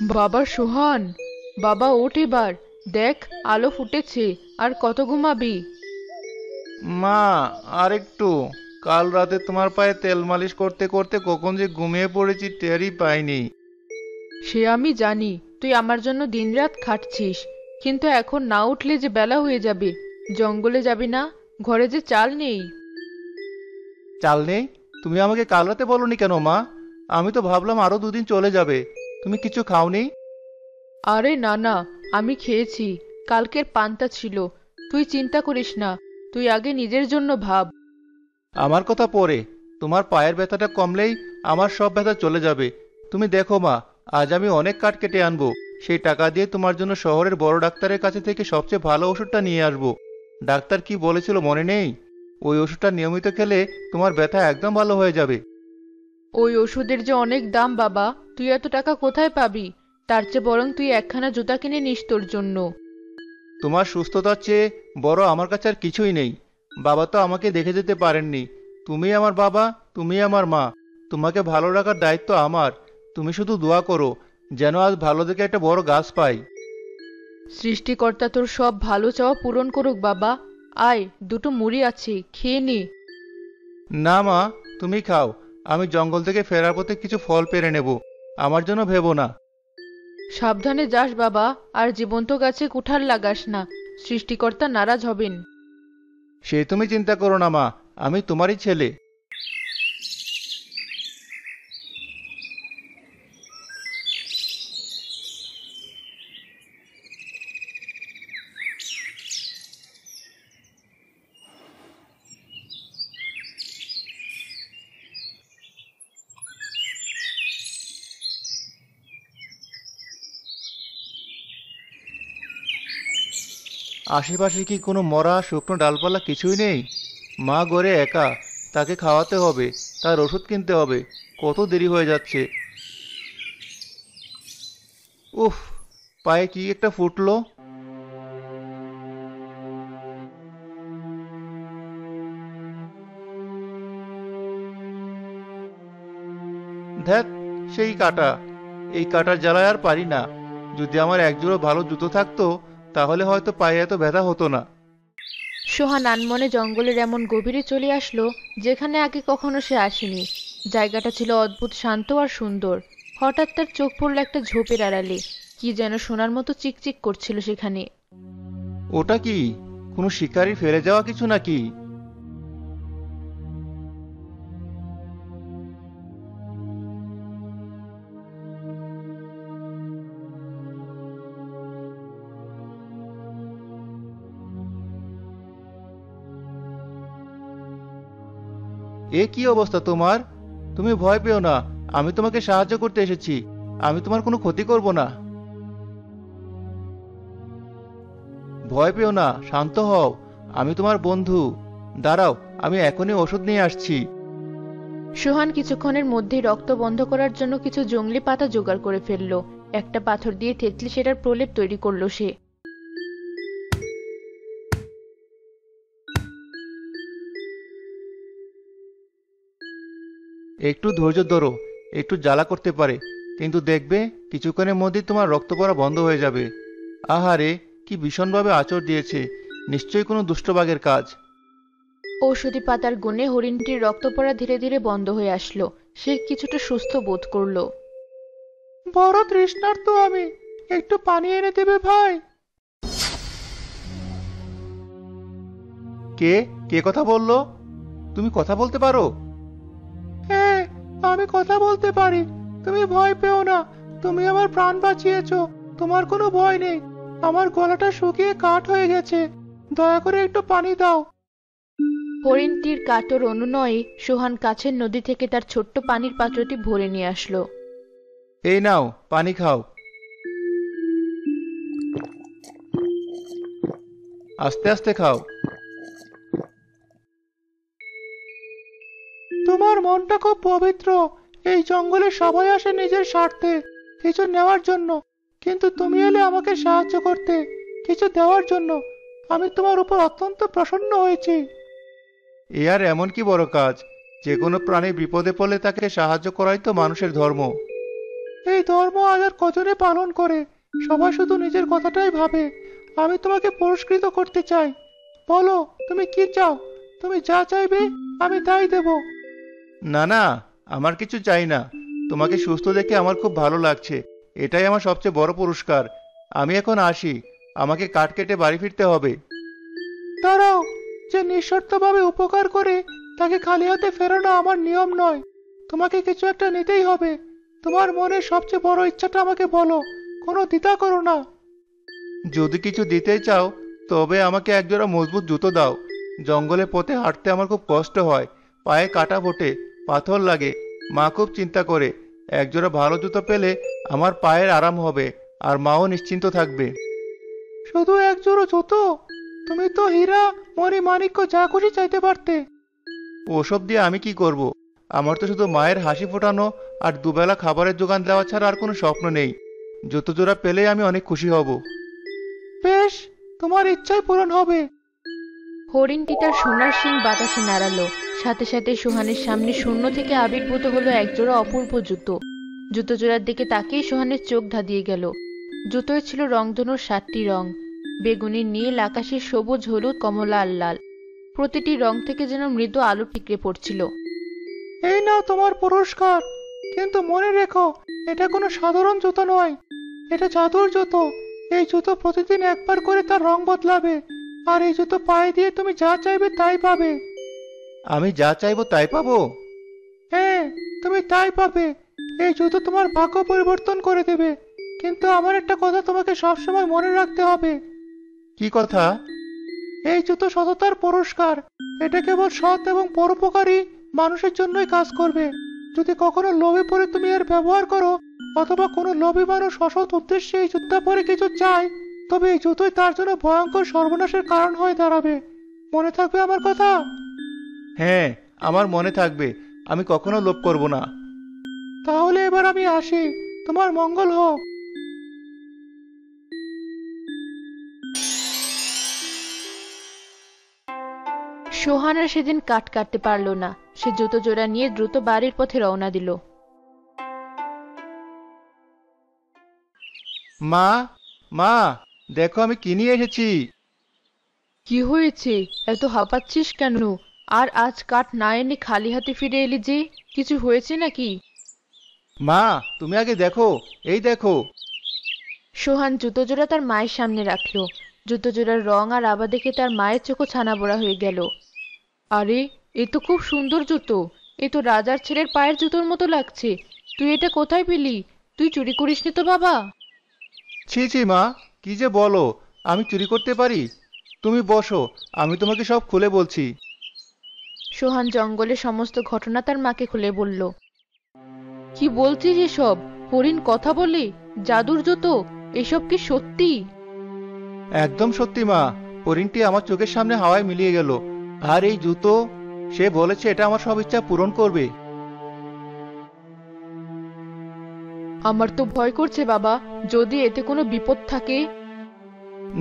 বাবা সোহান, বাবা ওঠ এবার। দেখ, আলো ফুটেছে। আর কত ঘুমাবি? মা, আর একটু। কাল রাতে তোমার পায়ে তেল মালিশ করতে করতে কখন যে ঘুমিয়ে পড়েছি টেরই পাইনি। সে আমি জানি, তুই আমার জন্য দিনরাত খাটছিস। কিন্তু এখন না উঠলে যে বেলা হয়ে যাবে। জঙ্গলে যাবি না? ঘরে যে চাল নেই। চাল নেই? তুমি আমাকে কাল রাতে বলনি কেন মা? আমি তো ভাবলাম আরো দুদিন চলে যাবে। তুমি কিছু খাওনি? আরে না না, আমি খেয়েছি। কালকের পান্তা ছিল। তুই চিন্তা করিস না। তুই আগে নিজের জন্য ভাব। আমার কথা পরে। তোমার পায়ের ব্যথাটা কমলেই আমার সব ব্যথা চলে যাবে। তুমি দেখো মা, আজ আমি অনেক কাঠ কেটে আনবো। সেই টাকা দিয়ে তোমার জন্য শহরের বড় ডাক্তারের কাছে থেকে সবচেয়ে ভালো ওষুধটা নিয়ে আসবো। ডাক্তার কি বলেছিল মনে নেই? ওই ওষুধটা নিয়মিত খেলে তোমার ব্যথা একদম ভালো হয়ে যাবে। ওই ওষুধের যে অনেক দাম বাবা, তুই এত টাকা কোথায় পাবি? তার চেয়ে বরং তুই একখানা জুতা কিনে নিস তোর জন্য। তোমার সুস্থতার চেয়ে বড় আমার কাছে আর কিছুই নেই। বাবা তো আমাকে দেখে যেতে পারেননি। তুমি আমার বাবা, তুমি আমার মা। তোমাকে ভালো রাখার দায়িত্ব আমার। তুমি শুধু দোয়া করো যেন আজ ভালো দেখে একটা বড় গাছ পাই। সৃষ্টিকর্তা তোর সব ভালো চাওয়া পূরণ করুক বাবা। আয়, দুটো মুড়ি আছে, খেয়ে নে। না মা, তুমি খাও। আমি জঙ্গল থেকে ফেরার পথে কিছু ফল পেড়ে নেব। আমার জন্য ভেবো না। সাবধানে যাস বাবা। আর জীবন্ত গাছে কুঠার লাগাস না। সৃষ্টিকর্তা নারাজ হবেন। সে তুমি চিন্তা করো না মা, আমি তোমারই ছেলে। আশেপাশে কি কোনো মরা শুকনো ডালপালা কিছুই নেই? মা ঘরে একা। তাকে খাওয়াতে হবে, তার ওষুধ কিনতে হবে। কত দেরি হয়ে যাচ্ছে। উফ, পায়ে কি একটা ফুটলো। ধ্যাত, সেই কাঁটা। এই কাঁটার জ্বালায় আর পারি না। যদি আমার একজোড়া ভালো জুতো থাকতো তাহলে হয়তো পায়ে এত ব্যথা হতো না। সোহান আনমনে জঙ্গলের এমন গভীরে চলে আসলো, যেখানে আগে কখনো সে আসেনি। জায়গাটা ছিল অদ্ভুত শান্ত আর সুন্দর। হঠাৎ তার চোখ পড়ল একটা ঝোপের আড়ালে। কি যেন সোনার মতো চিকচিক করছিল সেখানে। ওটা কি? কোনো শিকারী ফেলে যাওয়া কিছু নাকি? এ কি অবস্থা তোমার? তুমি ভয় পেও না। আমি তোমাকে সাহায্য করতে এসেছি। আমি তোমার কোনো ক্ষতি করব না। ভয় পেও না, শান্ত হও। আমি তোমার বন্ধু। দাঁড়াও, আমি এখনই ওষুধ নিয়ে আসছি। সোহান কিছুক্ষণের মধ্যেই রক্ত বন্ধ করার জন্য কিছু জংলি পাতা জোগাড় করে ফেলল। একটা পাথর দিয়ে থেতলে সেটার প্রলেপ তৈরি করলো সে। একটু ধৈর্য ধরো। একটু জ্বালা করতে পারে, কিন্তু দেখবে কিছুক্ষণের মধ্যেই তোমার রক্ত পড়া বন্ধ হয়ে যাবে। আহারে, কি ভীষণভাবে আঁচড় দিয়েছে। নিশ্চয়ই কোনো দুষ্ট বাঘের কাজ। ঔষধি পাতার গুণে হরিণটির রক্ত পড়া ধীরে ধীরে বন্ধ হয়ে আসলো। সে কিছুটা সুস্থ বোধ করলো। বড় তৃষ্ণার্ত আমি। একটু পানি এনে দেবে ভাই? কে? কে কথা বললো? তুমি কথা বলতে পারো? হ্যাঁ, আমি কথা বলতে পারি। তুমি ভয় পেও না। তুমি আমার প্রাণ বাঁচিয়েছো। তোমার কোনো ভয় নেই। আমার গলাটা শুকিয়ে কাঠ হয়ে গেছে। দয়া করে একটু পানি দাও। হরিণটির কাতর অনুনয়ে সোহান কাছের নদী থেকে তার ছোট্ট পানির পাত্রটি ভরে নিয়ে আসলো। এই নাও, পানি খাও। আস্তে আস্তে খাও। তোমার মনটা খুব পবিত্র। এই জঙ্গলে সবাই আসে নিজের স্বার্থে, কিছু নেওয়ার জন্য। কিন্তু তুমি এলে আমাকে সাহায্য করতে, কিছু দেওয়ার জন্য। আমি তোমার উপর অত্যন্ত প্রসন্ন হয়েছি। এ আর এমন কি বড় কাজ? যে কোনো প্রাণী বিপদে পড়লে তাকে সাহায্য করাই তো মানুষের ধর্ম। এই ধর্ম আজ আর কজনে পালন করে? সবাই শুধু নিজের কথাটাই ভাবে। আমি তোমাকে পুরস্কৃত করতে চাই। বলো, তুমি কি চাও? তুমি যা চাইবে আমি তাই দেব। না না, আমার কিছু চাই না। তোমাকে সুস্থ দেখে আমার খুব ভালো লাগছে। এটাই আমার সবচেয়ে বড় পুরস্কার। আমি এখন আসি। আমাকে কাঠ কেটে বাড়ি ফিরতে হবে। দাঁড়াও, যে নিঃশর্তভাবে উপকার করে তাকে খালি হাতে ফেরানো আমার নিয়ম নয়। তোমাকে কিছু একটা নিতেই হবে। তোমার মনের সবচেয়ে বড় ইচ্ছাটা আমাকে বলো। কোনো দ্বিধা করো না। যদি কিছু দিতেই চাও, তবে আমাকে একজোড়া মজবুত জুতো দাও। জঙ্গলে পথে হাঁটতে আমার খুব কষ্ট হয়। পায়ে কাটা ফোটে, পাথর লাগে। মা খুব চিন্তা করে। একজোড়া ভালো জুতো পেলে আমার পায়ের আরাম হবে, আর মাও নিশ্চিন্ত থাকবে। শুধু একজোড়া জুতো? তুমি তো হীরা, মণি মাণিক্য যা খুশি চাইতে পারতে। ওসব দিয়ে আমি কি করব? আমার তো শুধু মায়ের হাসি ফোটানো আর দুবেলা খাবারের যোগান দেওয়া ছাড়া আর কোনো স্বপ্ন নেই। জুতো জোড়া পেলেই আমি অনেক খুশি হব। বেশ, তোমার ইচ্ছাই পূরণ হবে। হরিণটি তার সোনার শিং বাতাসে নাড়ালো। সাথে সাথে সোহানের সামনে শূন্য থেকে আবির্ভূত হলো একজোড়া অপূর্ব জুতো। জুতো জোড়ার দিকে তাকিয়ে সোহানের চোখ ধাঁধিয়ে গেল। জুতোয় ছিল রংধনুর 7টি রং: বেগুনি, নীল, আকাশি, সবুজ, হলুদ, কমলা আর লাল। প্রতিটি রং থেকে যেন মৃদু আলো ঠিকরে পড়ছিল। এই নাও তোমার পুরস্কার। কিন্তু মনে রেখো, এটা কোনো সাধারণ জুতো নয়। এটা জাদুর জুতো। এই জুতো প্রতিদিন একবার করে তার রং বদলাবে। আর এই জুতো পায়ে দিয়ে তুমি যা চাইবে তাই পাবে। আমি যা চাইবো তাই পাবো? হ্যাঁ, তুমি তাই পাবে। এই জুতো তোমার ভাগ্য পরিবর্তন করে দেবে। কিন্তু আমার একটা কথা তোমাকে সবসময় মনে রাখতে হবে। কি কথা? এই জুতো সততার পুরস্কার। এটা কেবল সৎ এবং পরোপকারী মানুষের জন্যই কাজ করবে। যদি কখনো লোভে পড়ে তুমি এর ব্যবহার করো, অথবা কোনো লোভী মানুষ অসৎ উদ্দেশ্যে এই জুতা পরে কিছু চায়, তবে এই জুতোই তার জন্য ভয়ঙ্কর সর্বনাশের কারণ হয়ে দাঁড়াবে। মনে থাকবে আমার কথা? হ্যাঁ, আমার মনে থাকবে। আমি কখনো লোভ করব না। তাহলে এবার আমি আসি। তোমার মঙ্গল হোক। সোহান আর সেদিন কাট কাটতে পারল না। সে জুতো জোড়া নিয়ে দ্রুত বাড়ির পথে রওনা দিল। মা, মা, দেখো আমি কি নিয়ে এসেছি। কি হয়েছে? এত হাঁপাচ্ছিস কেন? আর আজ কাঠ না এনে খালি হাতে ফিরে এলি যে? কিছু হয়েছে নাকি? মা, তুমি আগে দেখো। এই দেখো। সোহান জুতো জোড়া তার মায়ের সামনে রাখলো। জুতো জোড়ার রং আর আভা দেখে তার মায়ের চোখও ছানা বড়া হয়ে গেল। আরে, এ তো খুব সুন্দর জুতো। এ তো রাজার ছেলের পায়ের জুতোর মতো লাগছে। তুই এটা কোথায় পেলি? তুই চুরি করিসনি তো বাবা? ছি ছি মা, কি যে বলো! আমি চুরি করতে পারি? তুমি বসো, আমি তোমাকে সব খুলে বলছি। সোহান জঙ্গলের সমস্ত ঘটনা তার মাকে খুলে বলল। কি বলছিস এসব? হরিণ কথা বলে? জাদুর জুতো? এসব কি সত্যি? একদম সত্যি মা। হরিণটি আমার চোখের সামনে হাওয়ায় মিলিয়ে গেল। আর এই জুতো, সে বলেছে এটা আমার সব ইচ্ছা পূরণ করবে। আমার তো ভয় করছে বাবা। যদি এতে কোনো বিপদ থাকে?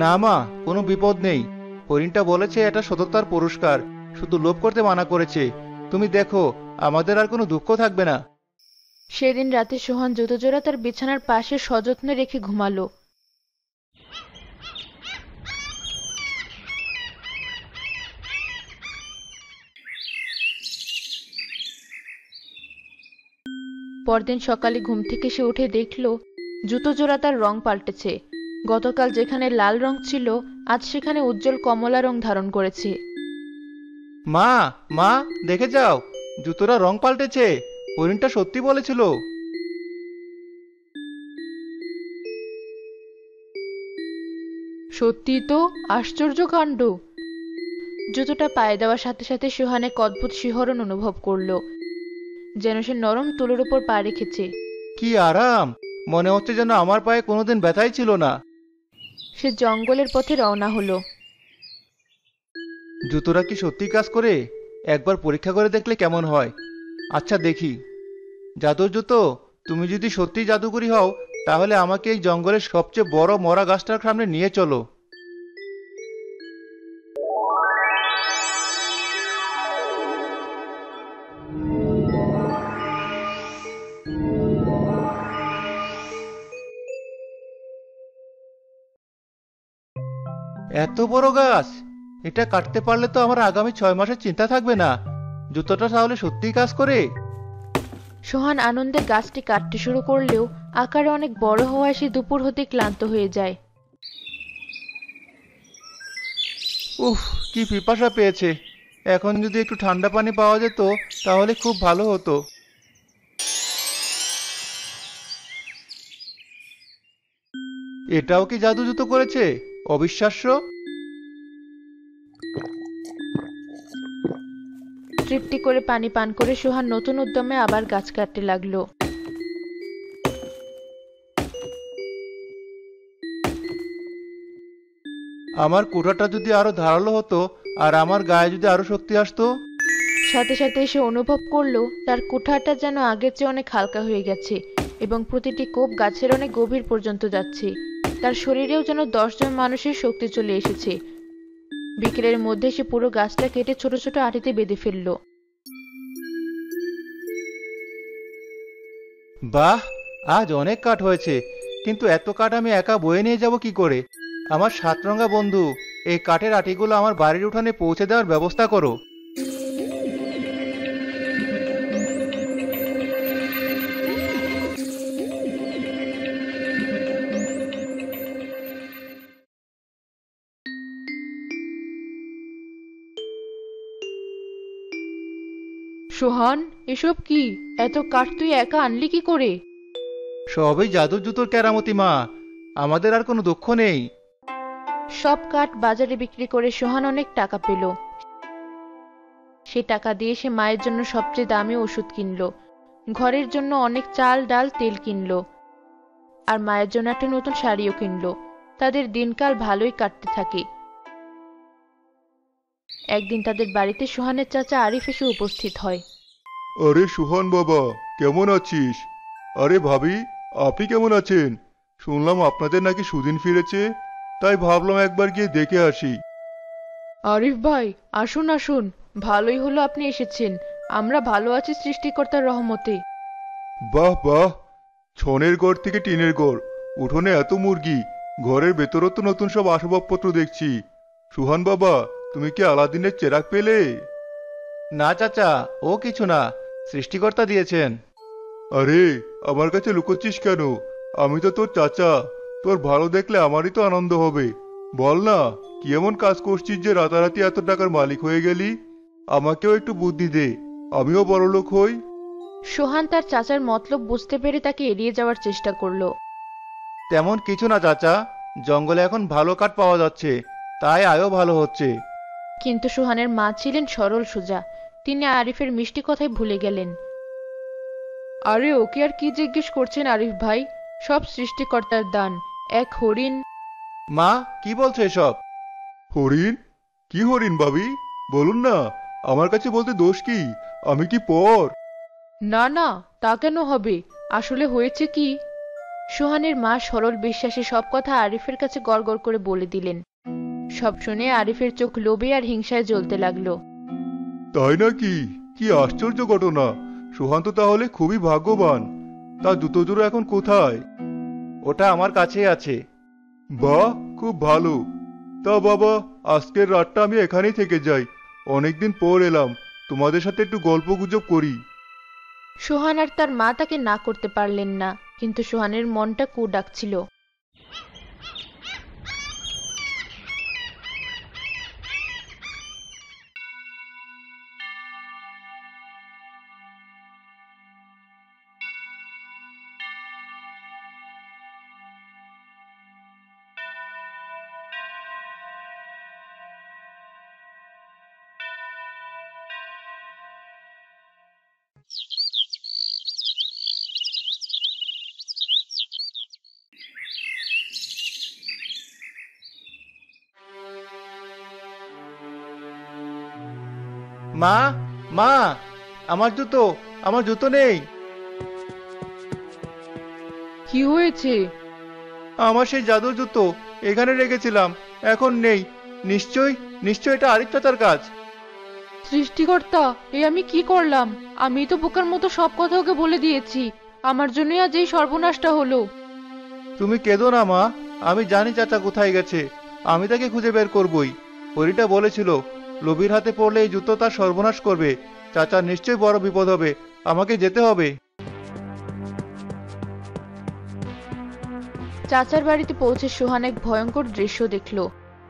না মা, কোনো বিপদ নেই। হরিণটা বলেছে এটা সততার পুরস্কার। শুধু লোভ করতে মানা করেছে। তুমি দেখো, আমাদের আর কোনো দুঃখ থাকবে না। সেদিন রাতে সোহান জুতো জোড়া তার বিছানার পাশে সযত্নে রেখে ঘুমালো। পরদিন সকালে ঘুম থেকে সে উঠে দেখল জুতো জোড়া তার রং পাল্টেছে। গতকাল যেখানে লাল রং ছিল, আজ সেখানে উজ্জ্বল কমলা রং ধারণ করেছে। মা, মা, দেখে যাও, জুতোটা রং পাল্টেছে। হরিণটা সত্যি বলেছিল। সত্যি তো, আশ্চর্য কাণ্ড। জুতোটা পায়ে দেওয়ার সাথে সাথে সোহান এক অদ্ভুত শিহরণ অনুভব করলো, যেন সে নরম তুলোর উপর পা রেখেছে। কি আরাম! মনে হচ্ছে যেন আমার পায়ে কোনোদিন ব্যথাই ছিল না। সে জঙ্গলের পথে রওনা হলো। জুতোটা কি সত্যি কাজ করে? একবার পরীক্ষা করে দেখলে কেমন হয়? আচ্ছা, দেখি। জাদুর জুতো, তুমি যদি সত্যি জাদুকরি হও, তাহলে আমাকে এই জঙ্গলের সবচেয়ে বড় মরা গাছটার সামনে নিয়ে চলো। এত বড় গাছ! এটা কাটতে পারলে তো আমার আগামী 6 মাসের চিন্তা থাকবে না। জুতোটা তাহলে সত্যিই কাজ করে? সোহান আনন্দে গাছটি কাটতে শুরু করলেও আকারে অনেক বড় হওয়ায় সে দুপুর হতে ক্লান্ত হয়ে যায়। উফ, কি পিপাসা পেয়েছে! এখন যদি একটু ঠান্ডা পানি পাওয়া যেত তাহলে খুব ভালো হতো। এটাও কি জাদু জুতো করেছে? অবিশ্বাস্য! তৃপ্তি করে পানি পান করে সোহান নতুন উদ্যমে আবার গাছ কাটতে লাগলো। আমার কুঠারটা যদি আরো ধারালো হতো, আর আমার গায়ে যদি আরো শক্তি আসতো। সাথে সাথে সে অনুভব করলো তার কুঠারটা যেন আগের চেয়ে অনেক হালকা হয়ে গেছে এবং প্রতিটি কোপ গাছের অনেক গভীর পর্যন্ত যাচ্ছে। তার শরীরেও যেন 10 জন মানুষের শক্তি চলে এসেছে। বিকেলের মধ্যে সে পুরো গাছটা কেটে ছোট ছোট আটিতে বেঁধে ফেললো। বাহ, আজ অনেক কাঠ হয়েছে, কিন্তু এত কাঠ আমি একা বয়ে নিয়ে যাব কি করে? আমার সাতরঙা বন্ধু, এই কাঠের আটিগুলো আমার বাড়ির উঠানে পৌঁছে দেওয়ার ব্যবস্থা করো। সোহান, এসব কি? এত কাঠ তুই একা আনলি কি করে? সবই জাদুর জুতোর কেরামতি মা। আমাদের আর কোনো দুঃখ নেই। সব কাঠ বাজারে বিক্রি করে সোহান অনেক টাকা পেল। সে টাকা দিয়ে সে মায়ের জন্য সবচেয়ে দামি ওষুধ কিনলো, ঘরের জন্য অনেক চাল ডাল তেল কিনলো, আর মায়ের জন্য একটা নতুন শাড়িও কিনলো। তাদের দিনকাল ভালোই কাটতে থাকে। একদিন তাদের বাড়িতে সোহানের চাচা আরিফ এসে উপস্থিত হয়। আরে সুহান বাবা, কেমন আছিস? আরে ভাবি, আপনি কেমন আছেন? শুনলাম আপনাদের নাকি সুদিন ফিরেছে, তাই ভাবলাম একবার গিয়ে দেখে আসি। আরিফ ভাই, আসুন আসুন, ভালোই হলো আপনি এসেছেন। আমরা ভালো আছি সৃষ্টিকর্তার রহমতে। বাহ বাহ, ছনের ঘর থেকে টিনের ঘর, উঠোনে এত মুরগি, ঘরের ভেতরও তো নতুন সব আসবাবপত্র দেখছি। সুহান বাবা, তুমি কি আলাদিনের চেরাগ পেলে? না চাচা, ও কিছু না, সৃষ্টিকর্তা দিয়েছেন। আরে, আমার কাছে লুকোচ্ছিস কেন? আমি তো তোর চাচা, তোর ভালো দেখলে আমারই তো আনন্দ হবে। বল না, কি এমন কাজ করছিস যে রাতারাতি এত টাকার মালিক হয়ে গেলি? আমাকেও একটু বুদ্ধি দে, আমিও বড়লোক হই। সোহান তার চাচার মতলব বুঝতে পেরে তাকে এড়িয়ে যাওয়ার চেষ্টা করলো। তেমন কিছু না চাচা, জঙ্গলে এখন ভালো কাঠ পাওয়া যাচ্ছে, তাই আয়ও ভালো হচ্ছে। কিন্তু সোহানের মা ছিলেন সরল সোজা। তিনি আরিফের মিষ্টি কথাই ভুলে গেলেন। আরে ওকে আর কি জিজ্ঞেস করছেন আরিফ ভাই? সব সৃষ্টিকর্তার দান। এক হরিণ। মা, কি বলছো এসব? হরিণ? কি হরিণ ভাবি? বলুন না, আমার কাছে বলতে দোষ কি? আমি কি পর? না না, তা কেন হবে? আসলে হয়েছে কি? সোহানের মা সরল বিশ্বাসে সব কথা আরিফের কাছে গড়গড় করে বলে দিলেন। সব শুনে আরিফের চোখ লোভে আর হিংসায় জ্বলতে লাগলো। তাই নাকি? কি আশ্চর্য ঘটনা! সুহান তো তাহলে খুবই ভাগ্যবান। তার জুতো জোড়া এখন কোথায়? ওটা আমার কাছেই আছে। বাহ, খুব ভালো। তা বাবা, আজকের রাতটা আমি এখানেই থেকে যাই। অনেকদিন পর এলাম, তোমাদের সাথে একটু গল্প গুজব করি। সোহান আর তার মা তাকে না করতে পারলেন না, কিন্তু সোহানের মনটা কু ডাকছিল। মা, মা, আমার জুতো, আমার জুতো নেই। কি হয়েছে? আমার সেই জাদুর জুতো এখানে রেখেছিলাম, এখন নেই। নিশ্চয়, নিশ্চয় এটা আরিফ চাচার কাজ। সৃষ্টিকর্তা, এ আমি কি করলাম? আমি তো বোকার মতো সব কথা ওকে বলে দিয়েছি। আমার জন্যই আজ এই সর্বনাশটা হলো। তুমি কেঁদো না মা, আমি জানি চাচা কোথায় গেছে। আমি তাকে খুঁজে বের করবই। পরীটা বলেছিল লোভীর হাতে পড়লে এই জুতো তার সর্বনাশ করবে। চাচা, নিশ্চয়ই বড় বিপদ হবে, আমাকে যেতে হবে। চাচার বাড়িতে পৌঁছে সোহান এক ভয়ঙ্কর দৃশ্য দেখল।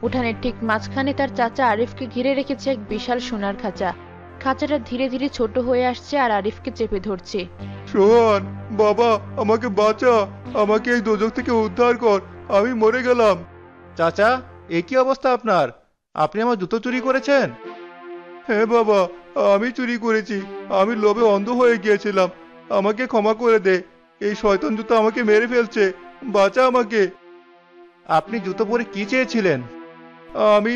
উঠানের ঠিক মাঝখানে তার চাচা আরিফকে ঘিরে রেখেছে এক বিশাল সোনার খাঁচা। খাঁচাটা ধীরে ধীরে ছোট হয়ে আসছে আর আরিফকে চেপে ধরছে। সোহান, বাবা, আমাকে বাঁচা, আমাকে এই দোজক থেকে উদ্ধার কর, আমি মরে গেলাম। চাচা, এ কি অবস্থা আপনার? আপনি আমার জুতো চুরি করেছেন? হ্যাঁ বাবা, আমি চুরি করেছি, আমি লোভে অন্ধ হয়ে গিয়েছিলাম, আমাকে ক্ষমা করে দে। এই শয়তান জুতো আমাকে মেরে ফেলছে, বাঁচা আমাকে। আপনি জুতো পরে কি চেয়েছিলেন? আমি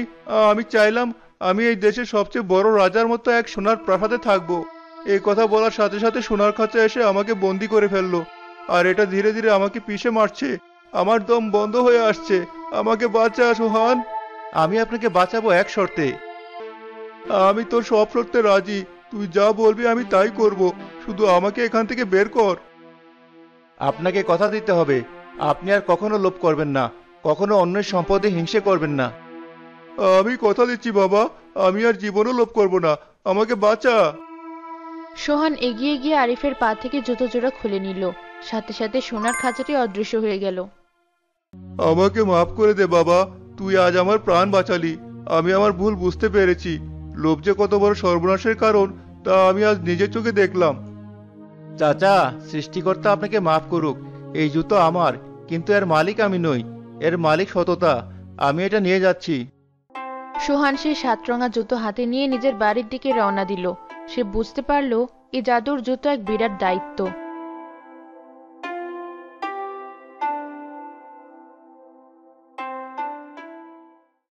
আমি চাইলাম আমি এই দেশের সবচেয়ে বড় রাজার মতো এক সোনার প্রাসাদে থাকবো। এই কথা বলার সাথে সাথে সোনার খাঁচা এসে আমাকে বন্দি করে ফেললো, আর এটা ধীরে ধীরে আমাকে পিষে মারছে। আমার দম বন্ধ হয়ে আসছে, আমাকে বাঁচা সোহান। আমি আপনাকে বাঁচাবো এক শর্তে। আমি তোর সব শর্তে রাজি, তুই যা বলবি আমি তাই করব, শুধু আমাকে এখান থেকে বের কর। আপনাকে কথা দিতে হবে, আপনি আর কখনো লোভ করবেন না, কখনো অন্যের সম্পদে হিংসে করবেন না। আমি কথা দিচ্ছি বাবা, আমি আর জীবনও লোভ করব না, আমাকে বাঁচা। সোহান এগিয়ে গিয়ে আরিফের পা থেকে জুতো জোড়া খুলে নিল। সাথে সাথে সোনার খাঁচাটি অদৃশ্য হয়ে গেল। আমাকে মাফ করে দে বাবা, তুই আজ আমার প্রাণ বাঁচালি। আমি আমার ভুল বুঝতে পেরেছি, লোভ যে কত বড় সর্বনাশের কারণ তা আমি আজ নিজের চোখে দেখলাম। চাচা, সৃষ্টিকর্তা আপনাকে মাফ করুক। এই জুতো আমার, কিন্তু এর মালিক আমি নই, এর মালিক সততা। আমি এটা নিয়ে যাচ্ছি। সোহান সেই 7 রঙা জুতো হাতে নিয়ে নিজের বাড়ির দিকে রওনা দিল। সে বুঝতে পারল এই জাদুর জুতো এক বিরাট দায়িত্ব।